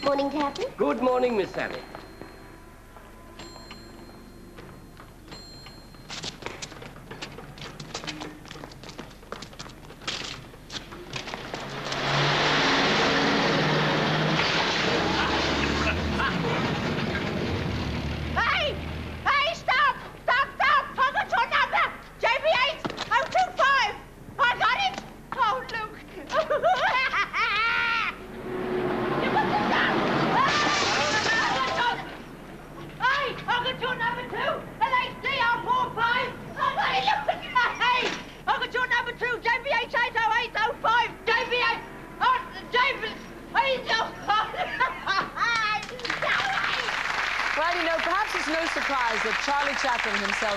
Morning, Captain. Good morning, Miss Sally.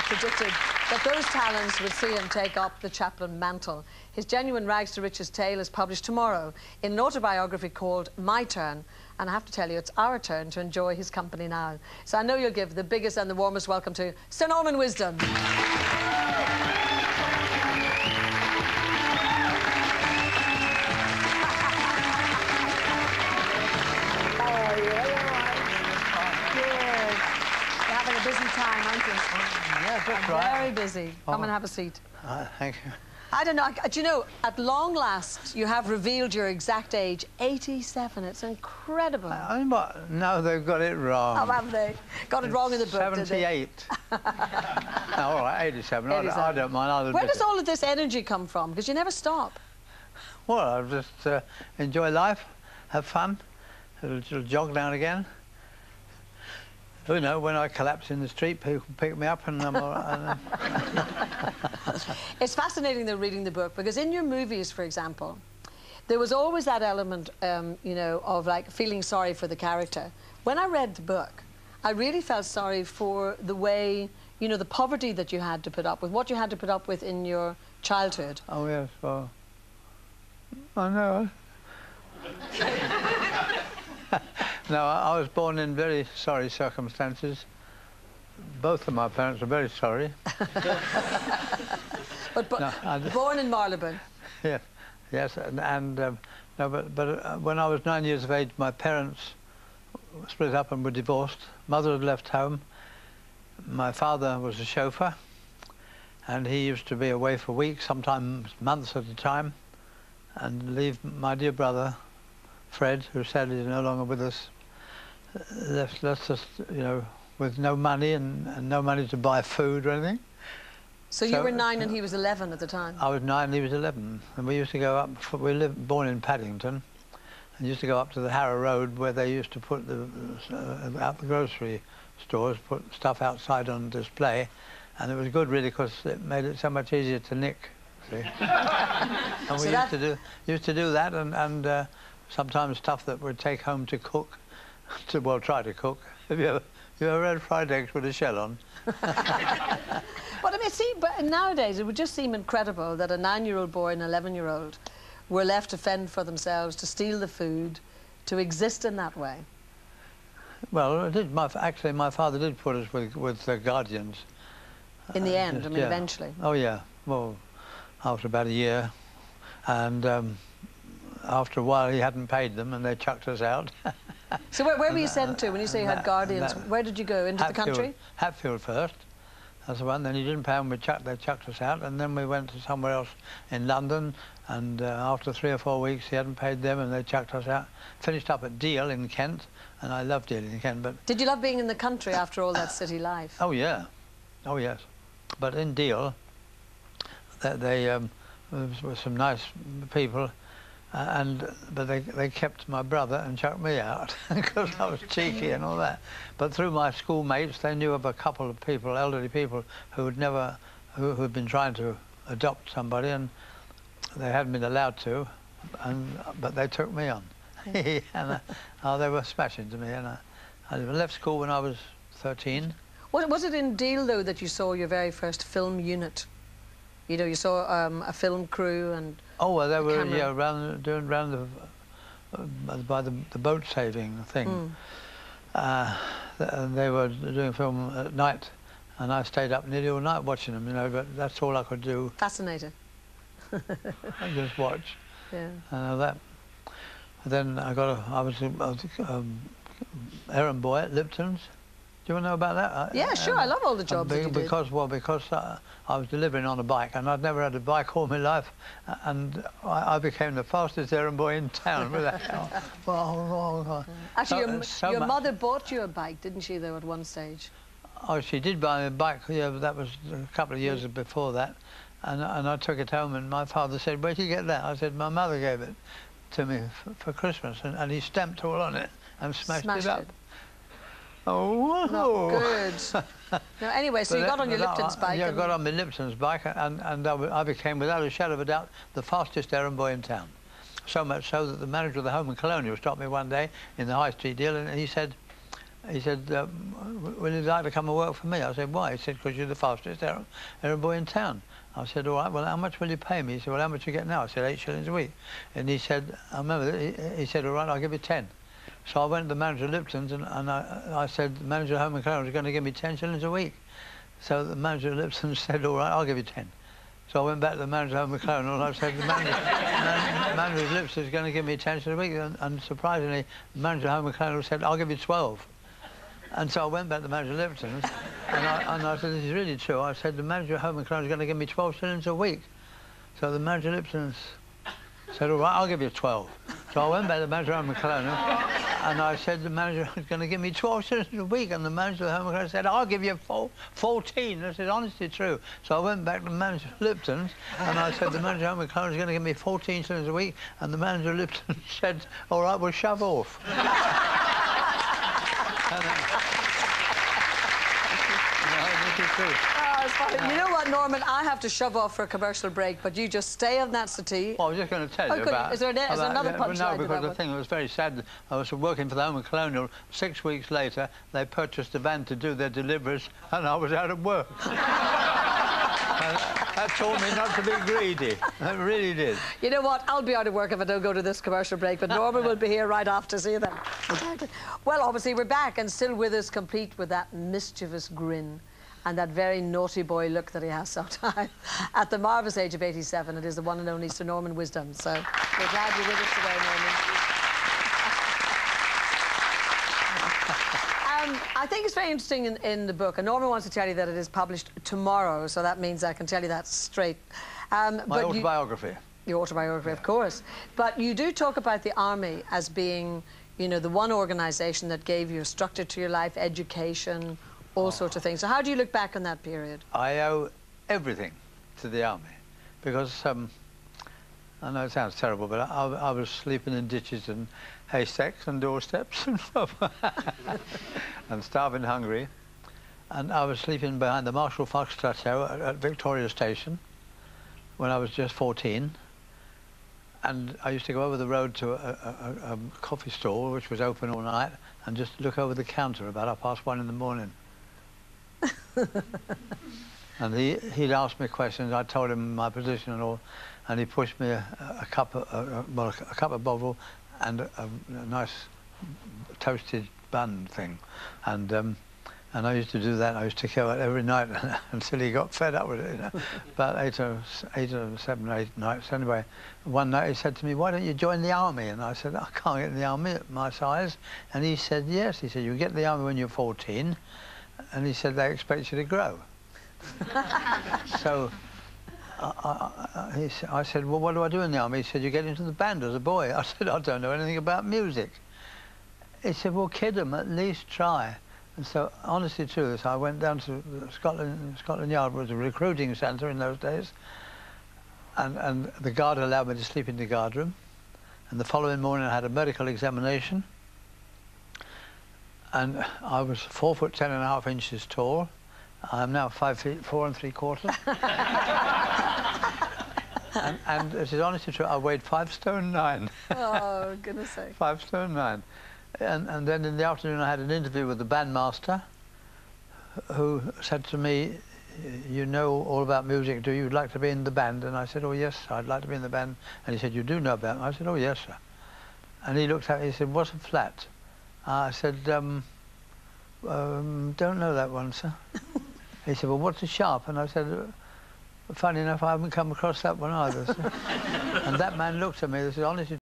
Predicted that those talents would see him take up the chaplain mantle. His genuine rags to riches tale is published tomorrow in an autobiography called My Turn, and I have to tell you, it's our turn to enjoy his company now. So I know you'll give the biggest and the warmest welcome to Sir Norman Wisdom. Busy time, aren't you? Yeah, that's right. Very busy. Come and have a seat. Thank you. I don't know. Do you know, at long last, you have revealed your exact age, 87. It's incredible. No, they've got it wrong. Oh, have they? Got it wrong in the book, 78. No, all right, 87. 87. I don't mind. Where does all of this energy come from? Because you never stop. Well, I just enjoy life, have fun, a little jog now and again. You know, when I collapse in the street, people pick me up and I'm all right. It's fascinating, though, reading the book, because in your movies, for example, there was always that element, you know, of, like, feeling sorry for the character. When I read the book, I really felt sorry for the way, you know, the poverty that you had to put up with, what you had to put up with in your childhood. Oh, yes, well, I know. No, I was born in very sorry circumstances. Both of my parents are very sorry. but no, born in Marylebone. Yeah, yes, no, but when I was 9 years of age, my parents split up and were divorced. Mother had left home. My father was a chauffeur, and he used to be away for weeks, sometimes months at a time, and leave my dear brother, Fred, who sadly is no longer with us, left us, you know, with no money and no money to buy food or anything. So you were 9 and he was 11 at the time? I was 9 and he was 11. And we used to go up, born in Paddington, and used to go up to the Harrow Road where they used to put out the grocery stores, put stuff outside on display. And it was good, really, because it made it so much easier to nick, see? And we used to do that, and sometimes stuff that we'd take home to cook, well, try to cook. Have you ever had fried eggs with a shell on? But I mean, see, but nowadays it would just seem incredible that a 9-year-old boy and an 11-year-old were left to fend for themselves, to steal the food, to exist in that way. Well, it did. Actually, my father did put us with guardians. In the end, I mean, yeah. Eventually. Oh, yeah. Well, after about a year. And after a while, he hadn't paid them, and they chucked us out. So where were you sent to when you say you had guardians? Where did you go? Into Hatfield, the country? Hatfield first. That's the one. Then he didn't pay them. They chucked us out, and then we went to somewhere else in London. And after 3 or 4 weeks, he hadn't paid them, and they chucked us out. Finished up at Deal in Kent, and I loved Deal in Kent. But did you love being in the country after all that city life? Oh yeah, oh yes. But in Deal, there were some nice people. But they kept my brother and chucked me out because I was cheeky and all that. But through my schoolmates, they knew of a couple of people, elderly people, who had been trying to adopt somebody, and they hadn't been allowed to, but they took me on. And they were smashing to me, and I left school when I was 13. Was it in Deal, though, that you saw your very first film unit? You know, you saw a film crew and... Oh, well, they were, yeah, around by the boat saving thing. And they were doing film at night, and I stayed up nearly all night watching them, you know, but that's all I could do. Fascinating. I just watch. Yeah. I know that. Then I was errand boy at Lipton's. Do you want to know about that? Yeah, sure. I love all the jobs that you did. Because I was delivering on a bike, and I'd never had a bike all my life, and I became the fastest errand boy in town with that. Actually, your mother bought you a bike, didn't she, though, at one stage? Oh, she did buy me a bike, yeah, but that was a couple of years before that. And I took it home, and my father said, "Where'd you get that?" I said, "My mother gave it to me for Christmas," and he stamped all on it and smashed it up. Oh, not good. No, anyway, so you got on your Lipton's bike. Yeah, I got on my Lipton's bike, and I became, without a shadow of a doubt, the fastest errand boy in town. So much so that the manager of the Home and Colonial stopped me one day in the High Street deal, and he said, "Would you like to come and work for me?" I said, "Why?" He said, "Because you're the fastest errand boy in town." I said, "All right, well, how much will you pay me?" He said, "Well, how much you get now?" I said, 8 shillings a week. And he said, I remember, he said, "All right, I'll give you 10. So I went to the manager of Lipton's, and I said, "The manager of Home and Colonial is going to give me 10 shillings a week." So the manager of Lipton's said, "All right, I'll give you 10. So I went back to the manager of Home and Colonial, and I said, "The manager of Lipton's is going to give me 10 shillings a week." And surprisingly, the manager of Home and Colonial said, "I'll give you 12. And so I went back to the manager of Lipton's, and I said, "This is really true." I said, "The manager of Home and Colonial is going to give me 12 shillings a week." So the manager of Lipton's said, "All right, I'll give you 12. So I went back to the manager of Home and Colonial, and I said, "The manager is going to give me 12 shillings a week." And the manager of Home and Colonial said, "I'll give you 14. I said, "Honestly true." So I went back to the manager of Lipton's, and I said, "The manager of Home and Colonial is going to give me 14 shillings a week." And the manager of Lipton's said, "All right, well, shove off." Oh, it's funny. You know what, Norman? I have to shove off for a commercial break, but you just stay on that settee. Well, I was just going to tell you about... Is there another punchline? No, because the thing that was very sad, I was working for the Home and Colonial. 6 weeks later, they purchased a van to do their deliveries, and I was out of work. That taught me not to be greedy. It really did. You know what? I'll be out of work if I don't go to this commercial break, but Norman will be here right after. See you then. Exactly. Well, obviously, we're back, and still with us, complete with that mischievous grin and that very naughty boy look that he has sometimes. At the marvellous age of 87, it is the one and only Sir Norman Wisdom. So we're glad you're with us today, Norman. I think it's very interesting in the book, and Norman wants to tell you that it is published tomorrow, so that means I can tell you that straight. My autobiography. Your autobiography, of course. But you do talk about the army as being, you know, the one organisation that gave you a structure to your life, education, all sorts of things. So how do you look back on that period? I owe everything to the army, because I know it sounds terrible, but I was sleeping in ditches and haystacks and doorsteps and stuff, and starving hungry. And I was sleeping behind the Marshall Foxtrot show at Victoria Station when I was just 14. And I used to go over the road to a coffee stall, which was open all night, and just look over the counter about 1:30 in the morning. And he'd ask me questions. I told him my position and all, and he pushed me a cup of bovril and a nice toasted bun thing, and I used to do that. I used to kill it every night until he got fed up with it. You know? About 8 or 7 or 8 nights. Anyway, one night he said to me, "Why don't you join the army?" And I said, "I can't get in the army at my size." And he said, "Yes." He said, "You get in the army when you're 14." And he said, "They expect you to grow." So I said, "Well, what do I do in the army?" He said, "You get into the band as a boy." I said, "I don't know anything about music." He said, "Well, kid 'em, at least try." And so, honestly true, I went down to Scotland Yard, was a recruiting centre in those days, and the guard allowed me to sleep in the guard room. And the following morning I had a medical examination, and I was 4 foot 10.5 inches tall. I'm now 5 feet 4 3/4. and this is honestly true, I weighed 5 stone 9. Oh, goodness sake. 5 stone 9. And then in the afternoon I had an interview with the bandmaster, who said to me, "You know all about music, do you? You'd like to be in the band?" And I said, "Oh yes, I'd like to be in the band." And he said, "You do know about it?" I said, "Oh yes, sir." And he looked at me, he said, "What's a flat?" I said, "Don't know that one, sir." He said, "Well, what's a sharp?" And I said, "Funny enough, I haven't come across that one either, sir." And that man looked at me, this is honestly